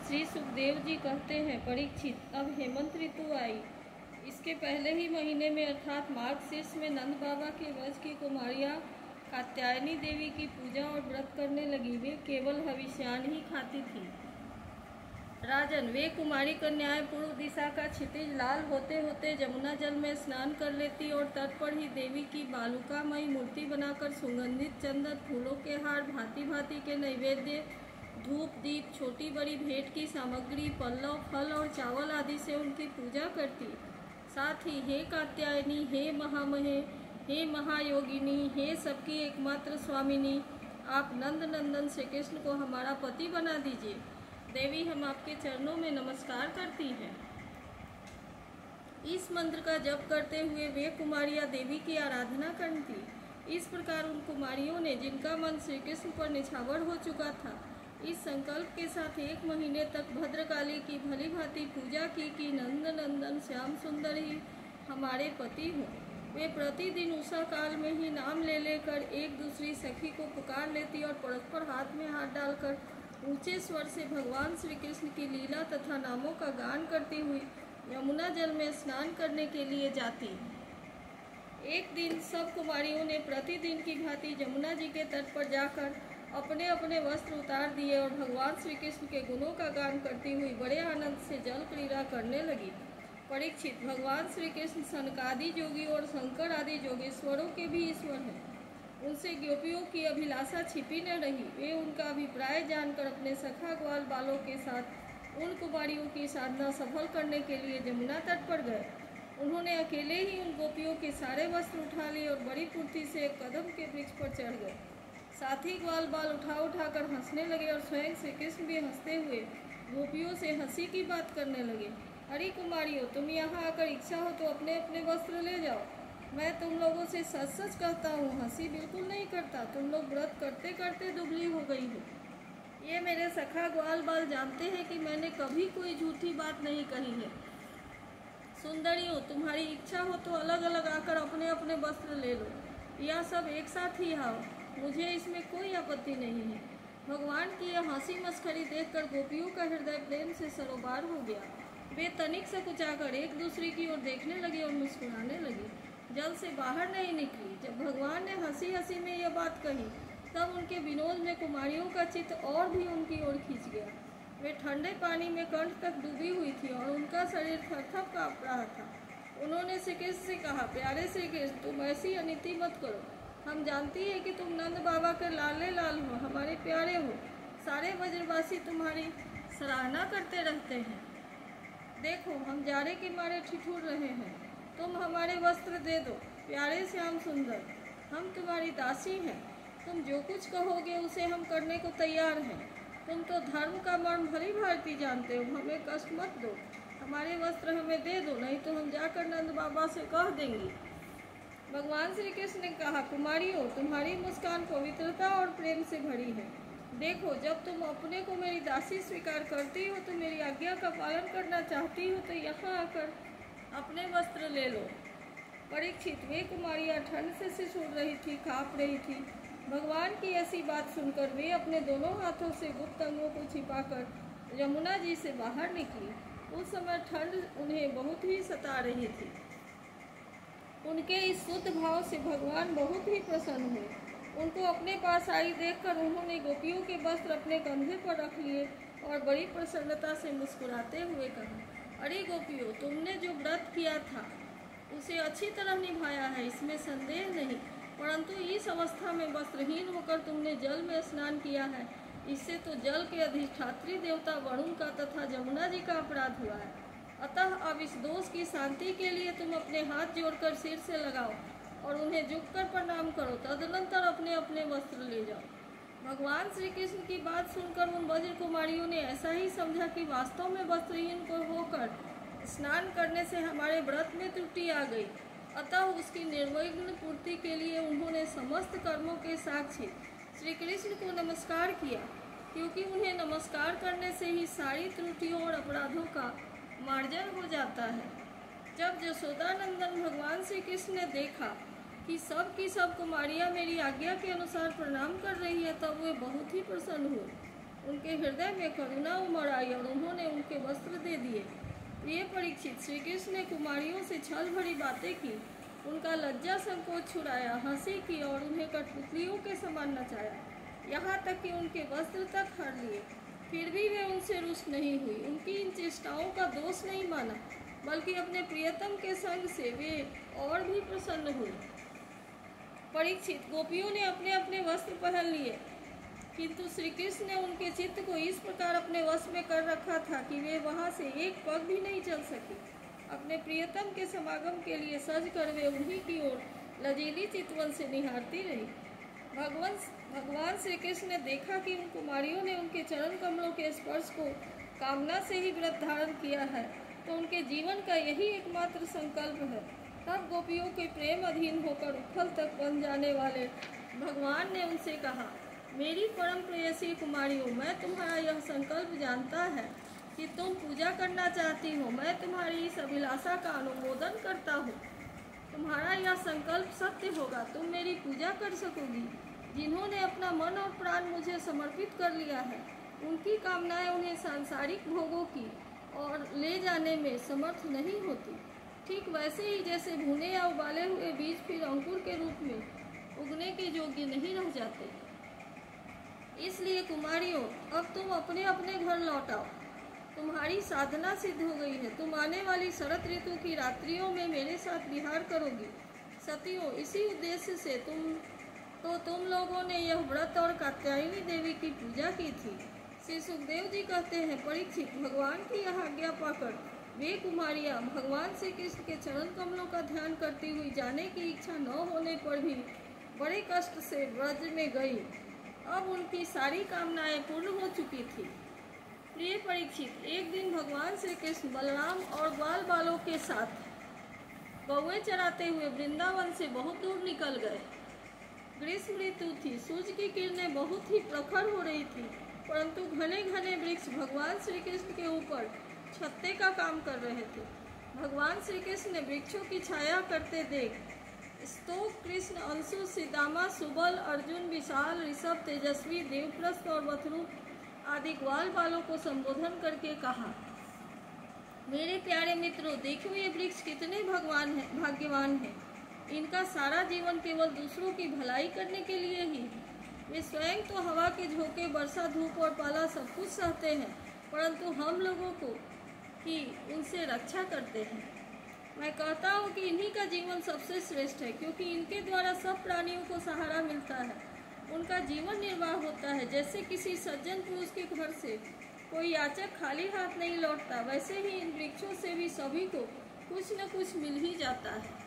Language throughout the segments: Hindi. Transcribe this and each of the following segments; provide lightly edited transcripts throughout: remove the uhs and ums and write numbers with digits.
श्री सुखदेव जी कहते हैं, परीक्षित, अब हेमंत ऋतु आई। इसके पहले ही महीने में अर्थात मार्गशीर्ष में नंद बाबा के वंश की कुमारियाँ कात्यायनी देवी की पूजा और व्रत करने लगी। वे केवल हविष्यान्न ही खाती थी। राजन, वे कुमारी कन्याएं पूर्व दिशा का क्षितिज लाल होते होते जमुना जल में स्नान कर लेती और तट पर ही देवी की बालुकामयी मूर्ति बनाकर सुगंधित चंदन, फूलों के हार, भांति भांति के नैवेद्य, धूप, दीप, छोटी बड़ी भेंट की सामग्री, पल्लव, फल और चावल आदि से उनकी पूजा करती। साथ ही हे कात्यायनी, हे महामहे, हे महायोगिनी, हे सबकी एकमात्र स्वामिनी, आप नंद नंदन श्री कृष्ण को हमारा पति बना दीजिए। देवी, हम आपके चरणों में नमस्कार करती हैं। इस मंत्र का जप करते हुए वे कुमारियां देवी की आराधना करती। इस प्रकार उन कुमारियों ने, जिनका मन श्री कृष्ण पर निछावर हो चुका था, इस संकल्प के साथ 1 महीने तक भद्रकाली की भली भांति पूजा की कि नंद नंदन श्याम सुंदर ही हमारे पति हों। वे प्रतिदिन उषा काल में ही नाम ले लेकर एक दूसरी सखी को पुकार लेती और परस्पर हाथ में हाथ डालकर ऊंचे स्वर से भगवान श्री कृष्ण की लीला तथा नामों का गान करती हुई यमुना जल में स्नान करने के लिए जाती। एक दिन सब कुमारियों ने प्रतिदिन की भांति यमुना जी के तट पर जाकर अपने अपने वस्त्र उतार दिए और भगवान श्री कृष्ण के गुणों का गान करती हुई बड़े आनंद से जल क्रीड़ा करने लगी। परीक्षित, भगवान श्री कृष्ण सनकादि जोगी और शंकर आदि जोगेश्वरों के भी ईश्वर हैं। उनसे गोपियों की अभिलाषा छिपी न रही। वे उनका अभिप्राय जानकर अपने सखा ग्वाल बालों के साथ उन कुमारियों की साधना सफल करने के लिए यमुना तट पर गए। उन्होंने अकेले ही उन गोपियों के सारे वस्त्र उठा लिए और बड़ी फुर्ती से एक कदम के वृक्ष पर चढ़ गए। साथ ही ग्वाल बाल उठा उठाकर हंसने लगे और स्वयं श्री कृष्ण भी हंसते हुए गोपियों से हंसी की बात करने लगे। अरे कुमारियों, तुम यहाँ आकर इच्छा हो तो अपने अपने वस्त्र ले जाओ। मैं तुम लोगों से सच सच कहता हूँ, हंसी बिल्कुल नहीं करता। तुम लोग व्रत करते करते दुबली हो गई हो। ये मेरे सखा ग्वाल बाल जानते हैं कि मैंने कभी कोई झूठी बात नहीं कही है। सुंदरियों, तुम्हारी इच्छा हो तो अलग अलग आकर अपने अपने वस्त्र ले लो, या सब एक साथ ही आओ, मुझे इसमें कोई आपत्ति नहीं है। भगवान की यह हंसी मस्करी देखकर गोपियों का हृदय प्रेम से सरोबार हो गया। वे तनिक से कुचाकर एक दूसरे की ओर देखने लगे और मुस्कुराने लगे। जल से बाहर नहीं निकली। जब भगवान ने हंसी हंसी में यह बात कही, तब उनके विनोद में कुमारियों का चित्त और भी उनकी ओर खींच गया। वे ठंडे पानी में कंठ तक डूबी हुई थी और उनका शरीर थरथर काँप रहा था। उन्होंने श्री कृष्ण से कहा, प्यारे श्री कृष्ण, तुम ऐसी अनिति मत करो। हम जानती है कि तुम नंद बाबा के लाले लाल हो, हमारे प्यारे हो। सारे ब्रजवासी तुम्हारी सराहना करते रहते हैं। देखो, हम जाड़े के मारे ठिठुर रहे हैं। तुम हमारे वस्त्र दे दो। प्यारे श्याम सुंदर, हम तुम्हारी दासी हैं। तुम जो कुछ कहोगे उसे हम करने को तैयार हैं। तुम तो धर्म का मर्म भली भांति जानते हो। हमें कष्ट मत दो। हमारे वस्त्र हमें दे दो, नहीं तो हम जाकर नंद बाबा से कह देंगे। भगवान श्री कृष्ण ने कहा, कुमारियों, तुम्हारी मुस्कान पवित्रता और प्रेम से भरी है। देखो, जब तुम अपने को मेरी दासी स्वीकार करती हो तो मेरी आज्ञा का पालन करना चाहती हो तो यहाँ आकर अपने वस्त्र ले लो। परीक्षित, वे कुमारियाँ ठंड से सिसुड़ रही थी, काँप रही थी। भगवान की ऐसी बात सुनकर वे अपने दोनों हाथों से गुप्त अंगों को छिपाकर यमुना जी से बाहर निकली। उस समय ठंड उन्हें बहुत ही सता रही थी। उनके इस शुद्ध भाव से भगवान बहुत ही प्रसन्न हुए। उनको अपने पास आई देखकर उन्होंने गोपियों के वस्त्र अपने कंधे पर रख लिए और बड़ी प्रसन्नता से मुस्कुराते हुए कहा, अरे गोपियों, तुमने जो व्रत किया था उसे अच्छी तरह निभाया है, इसमें संदेह नहीं। परंतु इस अवस्था में वस्त्रहीन होकर तुमने जल में स्नान किया है। इससे तो जल के अधिष्ठात्री देवता वरुण का तथा यमुना जी का अपराध हुआ है। अतः अब इस दोष की शांति के लिए तुम अपने हाथ जोड़कर सिर से लगाओ और उन्हें झुककर प्रणाम करो। तदनंतर अपने अपने वस्त्र ले जाओ। भगवान श्री कृष्ण की बात सुनकर उन ब्रज कुमारियों ने ऐसा ही समझा कि वास्तव में वस्त्रहीन को होकर स्नान करने से हमारे व्रत में त्रुटि आ गई। अतः उसकी निर्विघ्न पूर्ति के लिए उन्होंने समस्त कर्मों के साक्षी श्री कृष्ण को नमस्कार किया, क्योंकि उन्हें नमस्कार करने से ही सारी त्रुटियों और अपराधों का मार्जन हो जाता है। जब यशोदानंदन भगवान श्री कृष्ण ने देखा कि सब की सब कुमारियाँ मेरी आज्ञा के अनुसार प्रणाम कर रही है, तब वे बहुत ही प्रसन्न हुए। उनके हृदय में करुणा उमड़ आई और उन्होंने उनके वस्त्र दे दिए। प्रिय परीक्षित, श्री कृष्ण ने कुमारियों से छल भरी बातें की, उनका लज्जा संकोच छुड़ाया, हंसी की और उन्हें कठपुतलियों के समान नचाया, यहाँ तक कि उनके वस्त्र तक हर लिए। फिर भी वे उनसे रुष्ट नहीं हुई, उनकी इन चेष्टाओं का दोष नहीं माना, बल्कि अपने प्रियतम के संग से वे और भी प्रसन्न हुए। परीक्षित, गोपियों ने अपने अपने वस्त्र पहन लिए, किंतु श्री कृष्ण ने उनके चित्त को इस प्रकार अपने वश में कर रखा था कि वे वहां से एक पग भी नहीं चल सके। अपने प्रियतम के समागम के लिए सज कर वे उन्हीं की ओर लजीली चितवन से निहारती रही। भगवान श्री कृष्ण ने देखा कि उन कुमारियों ने उनके चरण कमलों के स्पर्श को कामना से ही व्रत धारण किया है, तो उनके जीवन का यही एकमात्र संकल्प है। तब गोपियों के प्रेम अधीन होकर उथल तक बन जाने वाले भगवान ने उनसे कहा, मेरी परम प्रेयसी कुमारियों, मैं तुम्हारा यह संकल्प जानता है कि तुम पूजा करना चाहती हो। मैं तुम्हारी इस अभिलाषा का अनुमोदन करता हूँ। तुम्हारा यह संकल्प सत्य होगा, तुम मेरी पूजा कर सकोगी। जिन्होंने अपना मन और प्राण मुझे समर्पित कर लिया है, उनकी कामनाएं उन्हें सांसारिक भोगों की और ले जाने में समर्थ नहीं होती। ठीक वैसे ही जैसे भुने या उबाले हुए बीज फिर अंकुर के रूप में उगने के योग्य नहीं रह जाते। इसलिए कुमारियों, अब तुम अपने अपने घर लौट आओ। तुम्हारी साधना सिद्ध हो गई है। तुम आने वाली शरद ऋतु की रात्रियों में मेरे साथ विहार करोगी। सतियों, इसी उद्देश्य से तुम लोगों ने यह व्रत और कात्यायनी देवी की पूजा की थी। श्री सुखदेव जी कहते हैं, परीक्षित, भगवान की यह आज्ञा पाकर वे कुमारियां भगवान श्री कृष्ण के चरण कमलों का ध्यान करती हुई जाने की इच्छा न होने पर भी बड़े कष्ट से व्रज में गई। अब उनकी सारी कामनाएं पूर्ण हो चुकी थी। प्रिय परीक्षित, एक दिन भगवान श्री कृष्ण बलराम और ग्वाल बालों के साथ गौएं चराते हुए वृंदावन से बहुत दूर निकल गए। ग्रीष्म ऋतु थी, सूर्य की किरणें बहुत ही प्रखर हो रही थी, परंतु घने घने वृक्ष भगवान श्री कृष्ण के ऊपर छत्ते का काम कर रहे थे। भगवान श्री कृष्ण ने वृक्षों की छाया करते देख स्तोक, कृष्ण, अंशु, सीतामा, सुबल, अर्जुन, विशाल, ऋषभ, तेजस्वी, देवप्रस्थ और वथरूप आदि ग्वाल बालों को संबोधन करके कहा, मेरे प्यारे मित्रों, देखो ये वृक्ष कितने भाग्यवान हैं। इनका सारा जीवन केवल दूसरों की भलाई करने के लिए ही। वे स्वयं तो हवा के झोंके, वर्षा, धूप और पाला सब कुछ सहते हैं, परंतु हम लोगों को ही उनसे रक्षा करते हैं। मैं कहता हूँ कि इन्हीं का जीवन सबसे श्रेष्ठ है, क्योंकि इनके द्वारा सब प्राणियों को सहारा मिलता है, उनका जीवन निर्वाह होता है। जैसे किसी सज्जन पुरुष के घर से कोई याचक खाली हाथ नहीं लौटता, वैसे ही इन वृक्षों से भी सभी को कुछ न कुछ मिल ही जाता है।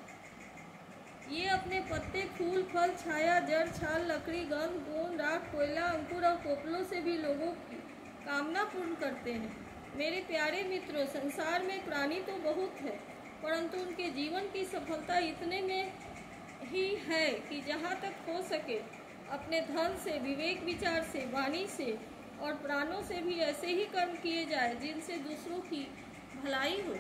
ये अपने पत्ते, फूल, फल, छाया, जड़, छाल, लकड़ी, गंध, गोंद, राख, कोयला, अंकुर और कोपलों से भी लोगों की कामना पूर्ण करते हैं। मेरे प्यारे मित्रों, संसार में प्राणी तो बहुत है, परंतु उनके जीवन की सफलता इतने में ही है कि जहाँ तक हो सके अपने धन से, विवेक विचार से, वाणी से और प्राणों से भी ऐसे ही कर्म किए जाए जिनसे दूसरों की भलाई हो।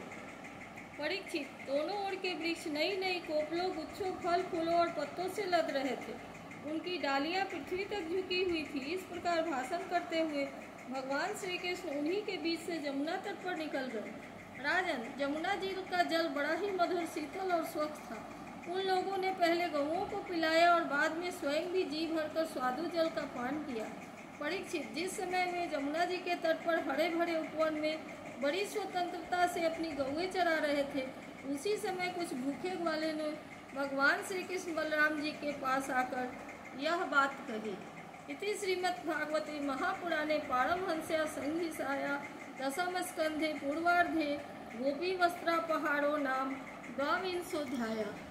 परीक्षित, दोनों ओर के वृक्ष नई नई कोपलों, गुच्छों, फल, फूलों और पत्तों से लद रहे थे। उनकी डालियां पृथ्वी तक झुकी हुई थी। इस प्रकार भाषण करते हुए भगवान श्री कृष्ण उन्हीं के बीच से जमुना तट पर निकल गए। राजन, जमुना जी का जल बड़ा ही मधुर, शीतल और स्वच्छ था। उन लोगों ने पहले गौओं को पिलाया और बाद में स्वयं भी जी भरकर स्वादु जल का पान किया। परीक्षित, जिस समय वे जमुना जी के तट पर हरे भरे उपवन में बड़ी स्वतंत्रता से अपनी गौएं चरा रहे थे, उसी समय कुछ भूखे ग्वालों ने भगवान श्री कृष्ण बलराम जी के पास आकर यह बात कही। इति श्रीमद्भागवते महापुराणे पारमहंस्यां संहितायां दशम स्कंधे पूर्वार्धे गोपी वस्त्रापहारो नाम द्वाविंशोऽध्यायः।